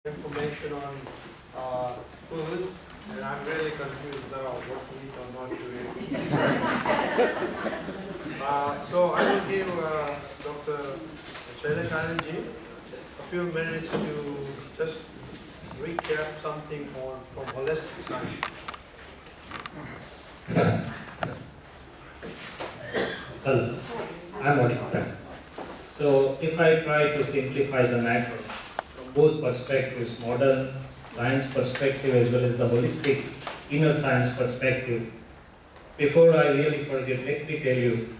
information on food, and I'm really confused now what to eat or not to eat. So I will give Dr. Shailesh Mehta a few minutes to just recap something on from holistic science. Hello, I'm audible. So if I try to simplify the matter from both perspectives, modern science perspective as well as the holistic inner science perspective, before I really forget, let me tell you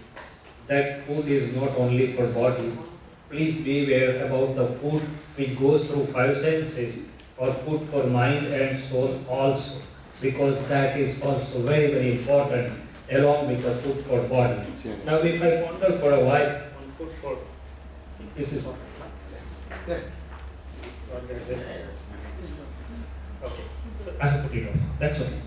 that food is not only for body. Please be aware about the food which goes through five senses or food for mind and soul also, because that is also very, very important along with the food for body. Now if I ponder for a while on food for, this is what is it? Okay, so I have put it off, that's okay.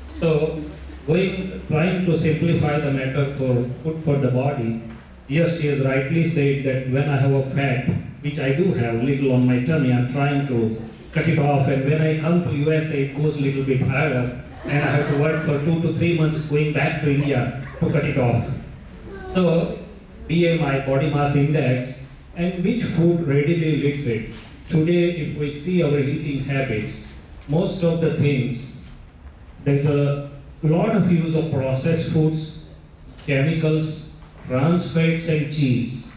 So trying to simplify the matter for food for the body, yes, she has rightly said that when I have a fat, which I do have little on my tummy, I'm trying to cut it off, and when I come to USA it goes a little bit higher and I have to work for 2 to 3 months going back to India to cut it off. So BMI, body mass index, and which food readily leads it. Today if we see our eating habits, most of the things, there's a lot of use of processed foods, chemicals, trans fats and cheese.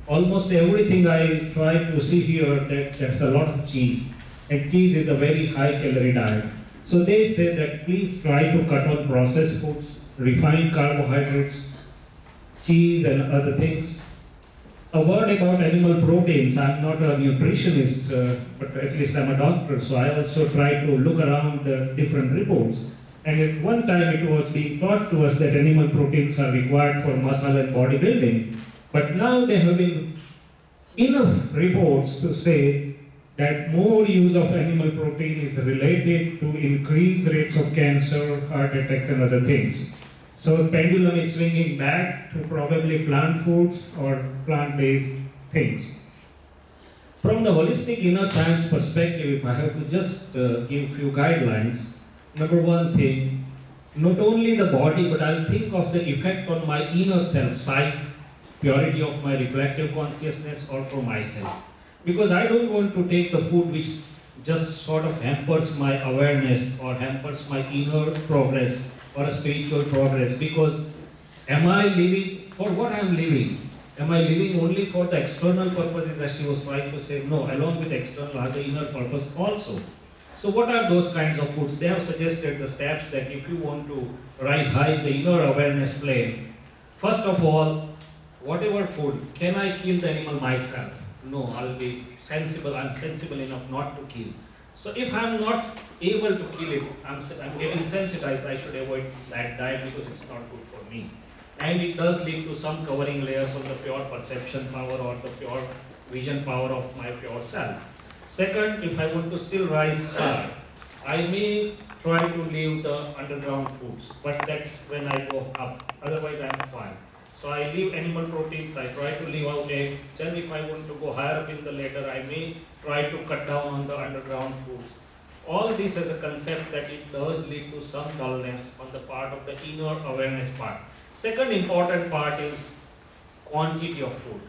Almost everything I try to see here, that's a lot of cheese. And cheese is a very high calorie diet. So they say that please try to cut on processed foods, refined carbohydrates, cheese and other things. A word about animal proteins. I'm not a nutritionist, but at least I'm a doctor, so I also try to look around different reports. And at one time it was being taught to us that animal proteins are required for muscle and bodybuilding. But now there have been enough reports to say that more use of animal protein is related to increased rates of cancer, heart attacks and other things. So the pendulum is swinging back to probably plant foods or plant-based things. From the holistic inner science perspective, if I have to just give few guidelines, number one thing, not only the body, but I'll think of the effect on my inner self, psyche, purity of my reflective consciousness or for myself. Because I don't want to take the food which just sort of hampers my awareness or hampers my inner progress or a spiritual progress, because am I living for what I am living? Am I living only for the external purposes, as she was trying to say? No, along with external are the inner purpose also. So what are those kinds of foods? They have suggested the steps that if you want to rise high in the inner awareness plane, first of all, whatever food, can I kill the animal myself? No, I'll be sensible, I'm sensible enough not to kill. So if I'm not able to kill it, I'm getting sensitized, I should avoid that diet because it's not good for me. And it does lead to some covering layers of the pure perception power or the pure vision power of my pure self. Second, if I want to still rise high, I may try to leave the underground foods, but that's when I go up, otherwise I'm fine. So I leave animal proteins, I try to leave out eggs. Then if I want to go higher up in the ladder, I may try to cut down on the underground foods. All this as a concept that it does lead to some dullness on the part of the inner awareness part. Second important part is quantity of food.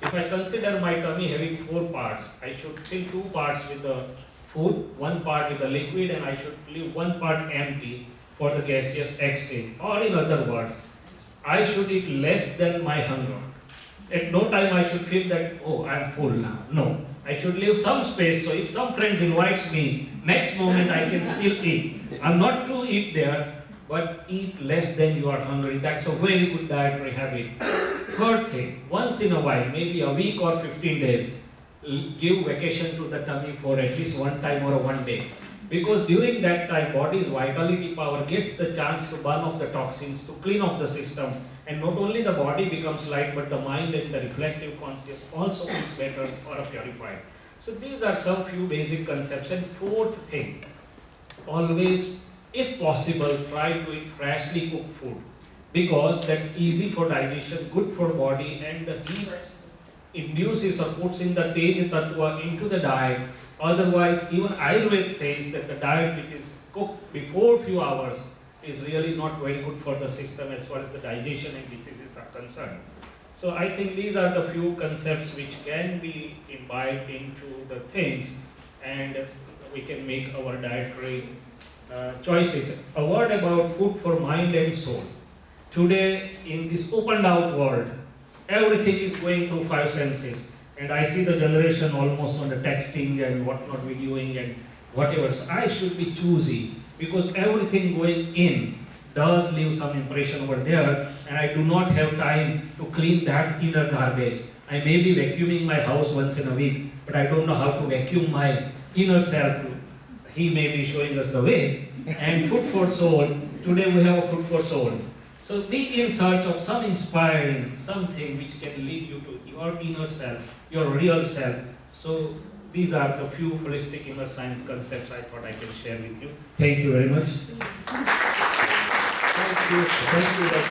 If I consider my tummy having 4 parts, I should fill 2 parts with the food, 1 part with the liquid, and I should leave 1 part empty for the gaseous exchange. Or in other words, I should eat less than my hunger. At no time I should feel that, oh, I'm full now. No, I should leave some space, so if some friends invites me, next moment I can still eat. I'm not to eat there, but eat less than you are hungry. That's a very good dietary habit. Third thing, once in a while, maybe a week or 15 days, give vacation to the tummy for at least one time or one day. Because during that time, body's vitality power gets the chance to burn off the toxins, to clean off the system, and not only the body becomes light, but the mind and the reflective conscious also feels better or purified. So these are some few basic concepts. And fourth thing, always, if possible, try to eat freshly cooked food, because that's easy for digestion, good for body, and the heat induces or puts in the Tej Tattva into the diet, Otherwise, even Ayurveda says that the diet which is cooked before few hours is really not very good for the system as far as the digestion and diseases are concerned. So I think these are the few concepts which can be imbibed into the things, and we can make our dietary choices. A word about food for mind and soul. Today, in this opened out world, everything is going through five senses. And I see the generation almost on the texting and whatnot videoing and whatever. So I should be choosy, because everything going in does leave some impression over there, and I do not have time to clean that inner garbage. I may be vacuuming my house once in a week, but I don't know how to vacuum my inner self. He may be showing us the way. And food for soul, today we have a food for soul. So be in search of some inspiring, something which can lead you to your inner self, your real self. So these are the few holistic inner science concepts I thought I can share with you. Thank you very much. Thank you. Thank you.